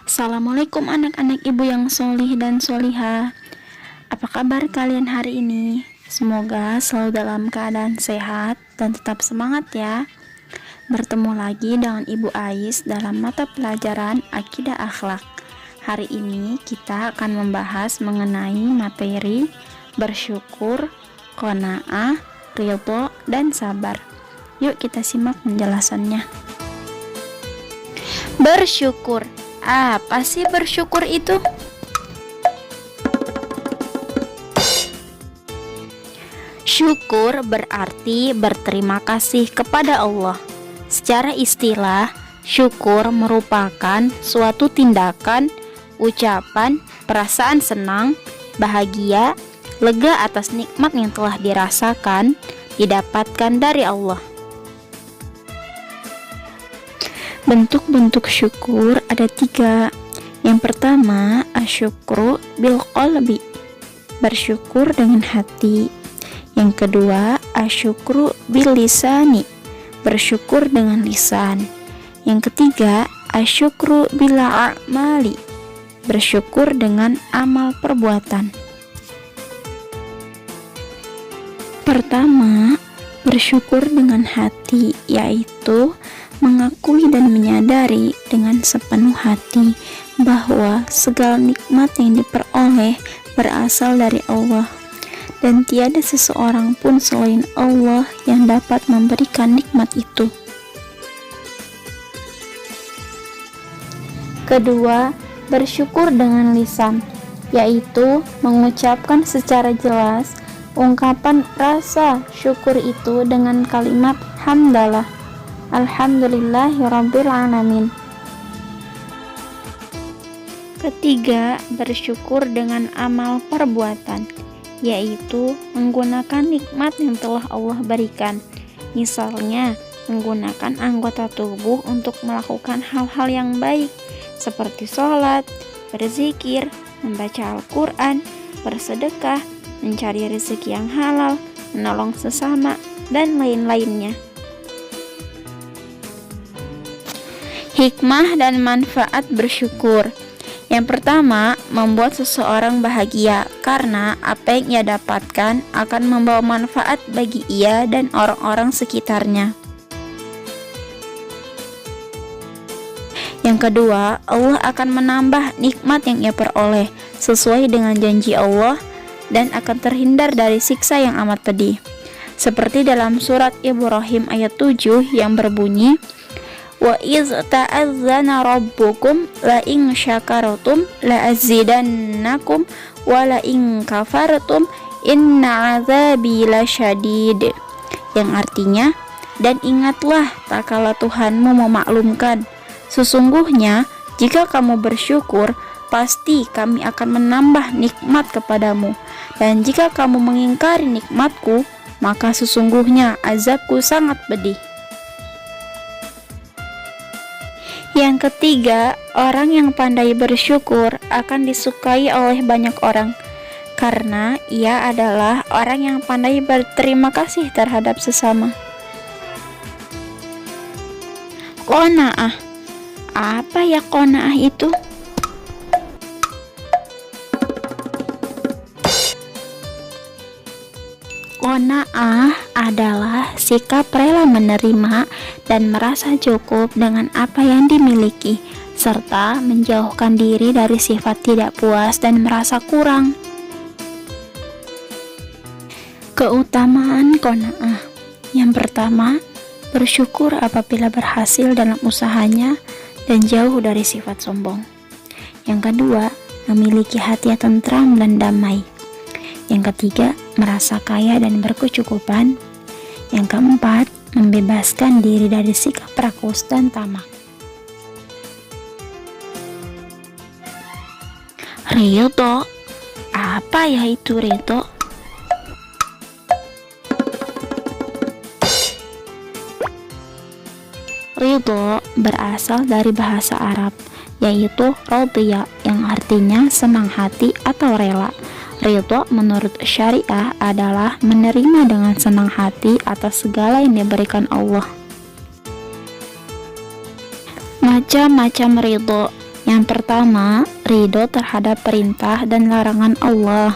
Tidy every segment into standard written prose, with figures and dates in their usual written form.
Assalamualaikum anak-anak ibu yang solih dan solihah. Apa kabar kalian hari ini? Semoga selalu dalam keadaan sehat dan tetap semangat ya. Bertemu lagi dengan Ibu Ais dalam mata pelajaran Akidah Akhlak. Hari ini kita akan membahas mengenai materi bersyukur, qanaah, ridho, dan sabar. Yuk kita simak penjelasannya. Bersyukur. Apa sih bersyukur itu? Syukur berarti berterima kasih kepada Allah. Secara istilah, syukur merupakan suatu tindakan, ucapan, perasaan senang, bahagia, lega atas nikmat yang telah dirasakan, didapatkan dari Allah. Bentuk-bentuk syukur ada 3. Yang pertama, asyukru bil qalbi, bersyukur dengan hati. Yang kedua, asyukru bil lisani, bersyukur dengan lisan. Yang ketiga, asyukru bil a'mali, bersyukur dengan amal perbuatan. Pertama, bersyukur dengan hati, yaitu mengakui dan menyadari dengan sepenuh hati bahwa segala nikmat yang diperoleh berasal dari Allah, dan tiada seseorang pun selain Allah yang dapat memberikan nikmat itu. Kedua, bersyukur dengan lisan, yaitu mengucapkan secara jelas ungkapan rasa syukur itu dengan kalimat hamdalah, alhamdulillahirabbil alamin. Ketiga, bersyukur dengan amal perbuatan, yaitu menggunakan nikmat yang telah Allah berikan. Misalnya, menggunakan anggota tubuh untuk melakukan hal-hal yang baik seperti sholat, berzikir, membaca Al-Quran, bersedekah, mencari rezeki yang halal, menolong sesama, dan lain-lainnya. Hikmah dan manfaat bersyukur. Yang pertama, membuat seseorang bahagia karena apa yang ia dapatkan akan membawa manfaat bagi ia dan orang-orang sekitarnya. Yang kedua, Allah akan menambah nikmat yang ia peroleh sesuai dengan janji Allah dan akan terhindar dari siksa yang amat pedih. Seperti dalam surat Ibrahim ayat 7 yang berbunyi, wa iz ta'azzana rabbukum la in syakartum la azidannakum wa la in kafartum inna azabi lasyadid, yang artinya, dan ingatlah tak kala Tuhanmu memaklumkan, sesungguhnya jika kamu bersyukur pasti kami akan menambah nikmat kepadamu, dan jika kamu mengingkari nikmatku maka sesungguhnya azabku sangat pedih. Yang ketiga, orang yang pandai bersyukur akan disukai oleh banyak orang karena ia adalah orang yang pandai berterima kasih terhadap sesama. Qanaah. Apa ya qanaah itu? Qanaah adalah sikap rela menerima dan merasa cukup dengan apa yang dimiliki, serta menjauhkan diri dari sifat tidak puas dan merasa kurang. Keutamaan qanaah. Yang pertama, bersyukur apabila berhasil dalam usahanya dan jauh dari sifat sombong. Yang kedua, memiliki hati yang tentram dan damai. Yang ketiga, merasa kaya dan berkecukupan. Yang keempat, membebaskan diri dari sikap rakus dan tamak. Ridho. Apa ya itu ridho? Ridho berasal dari bahasa Arab, yaitu radhiya, yang artinya senang hati atau rela. Ridho menurut syariah adalah menerima dengan senang hati atas segala yang diberikan Allah. Macam-macam ridho. Yang pertama, ridho terhadap perintah dan larangan Allah.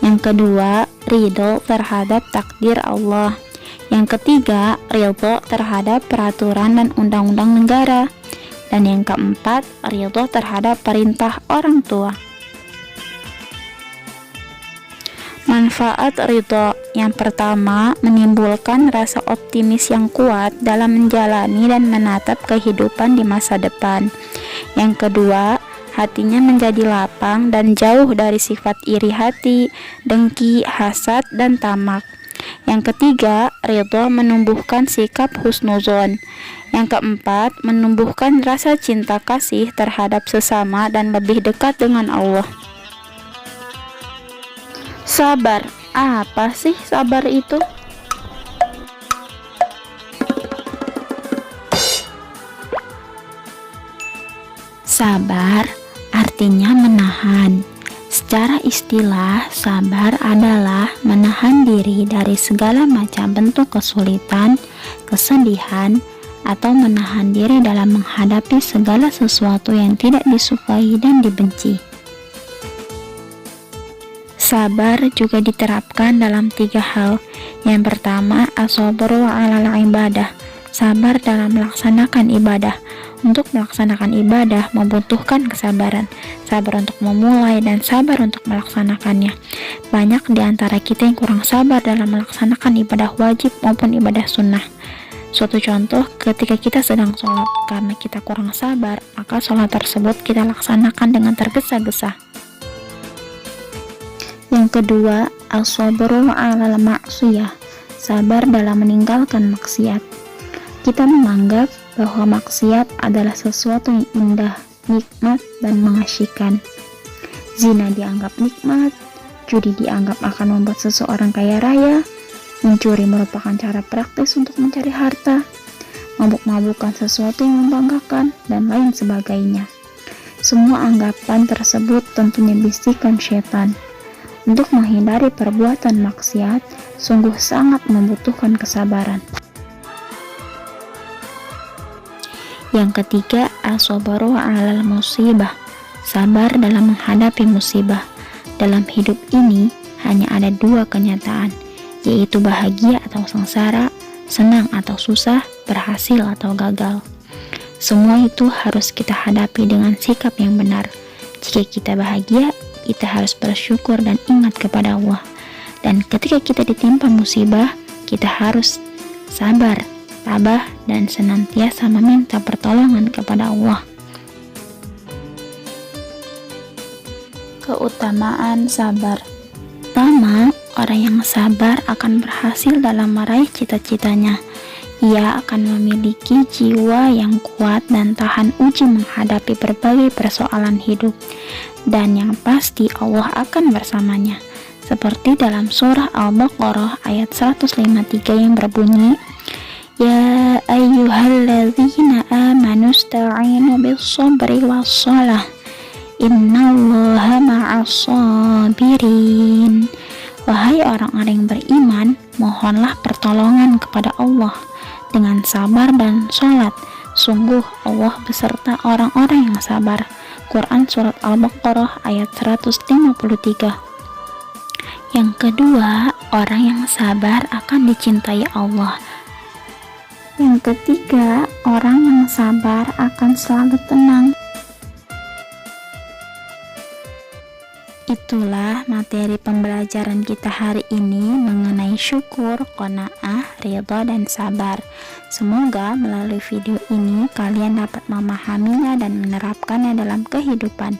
Yang kedua, ridho terhadap takdir Allah. Yang ketiga, ridho terhadap peraturan dan undang-undang negara. Dan yang keempat, ridho terhadap perintah orang tua. Manfaat ridho yang pertama, menimbulkan rasa optimis yang kuat dalam menjalani dan menatap kehidupan di masa depan. Yang kedua, hatinya menjadi lapang dan jauh dari sifat iri hati, dengki, hasad, dan tamak. Yang ketiga, ridho menumbuhkan sikap husnuzon. Yang keempat, menumbuhkan rasa cinta kasih terhadap sesama dan lebih dekat dengan Allah. Sabar, apa sih sabar itu? Sabar artinya menahan. Secara istilah, sabar adalah menahan diri dari segala macam bentuk kesulitan, kesedihan, atau menahan diri dalam menghadapi segala sesuatu yang tidak disukai dan dibenci. Sabar juga diterapkan dalam 3 hal. Yang pertama, as-sabru 'alal ibadah, sabar dalam melaksanakan ibadah. Untuk melaksanakan ibadah membutuhkan kesabaran, sabar untuk memulai dan sabar untuk melaksanakannya. Banyak di antara kita yang kurang sabar dalam melaksanakan ibadah wajib maupun ibadah sunnah. Suatu contoh, ketika kita sedang sholat, karena kita kurang sabar, maka sholat tersebut kita laksanakan dengan tergesa-gesa. Yang kedua, as-sabru 'alal ma'siyah, sabar dalam meninggalkan maksiat. Kita menganggap bahwa maksiat adalah sesuatu yang indah, nikmat, dan mengasyikkan. Zina dianggap nikmat, judi dianggap akan membuat seseorang kaya raya, mencuri merupakan cara praktis untuk mencari harta, mabuk-mabukan sesuatu yang membanggakan, dan lain sebagainya. Semua anggapan tersebut tentunya bisikan setan. Untuk menghindari perbuatan maksiat, sungguh sangat membutuhkan kesabaran. Yang ketiga, as-sabru 'alal musibah, sabar dalam menghadapi musibah. Dalam hidup ini, hanya ada 2 kenyataan, yaitu bahagia atau sengsara, senang atau susah, berhasil atau gagal. Semua itu harus kita hadapi dengan sikap yang benar. Jika kita bahagia, kita harus bersyukur dan ingat kepada Allah. Dan ketika kita ditimpa musibah, kita harus sabar, tabah, dan senantiasa meminta pertolongan kepada Allah. Keutamaan sabar. Pertama, orang yang sabar akan berhasil dalam meraih cita-citanya. Ia akan memiliki jiwa yang kuat dan tahan uji menghadapi berbagai persoalan hidup. Dan yang pasti Allah akan bersamanya. Seperti dalam surah Al-Baqarah ayat 153 yang berbunyi, Ya ayyuhalladzina amanu sta'inu bis-sabri was-shalah, innallaha ma'as-sabirin. Wahai orang-orang yang beriman, mohonlah pertolongan kepada Allah dengan sabar dan sholat. Sungguh Allah beserta orang-orang yang sabar. Quran Surat Al-Baqarah ayat 153. Yang kedua, orang yang sabar akan dicintai Allah. Yang ketiga, orang yang sabar akan selalu tenang. Itulah materi pembelajaran kita hari ini mengenai syukur, qanaah, ridha, dan sabar. Semoga melalui video ini kalian dapat memahaminya dan menerapkannya dalam kehidupan.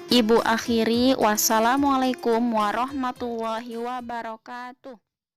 Ibu akhiri, wassalamualaikum warahmatullahi wabarakatuh.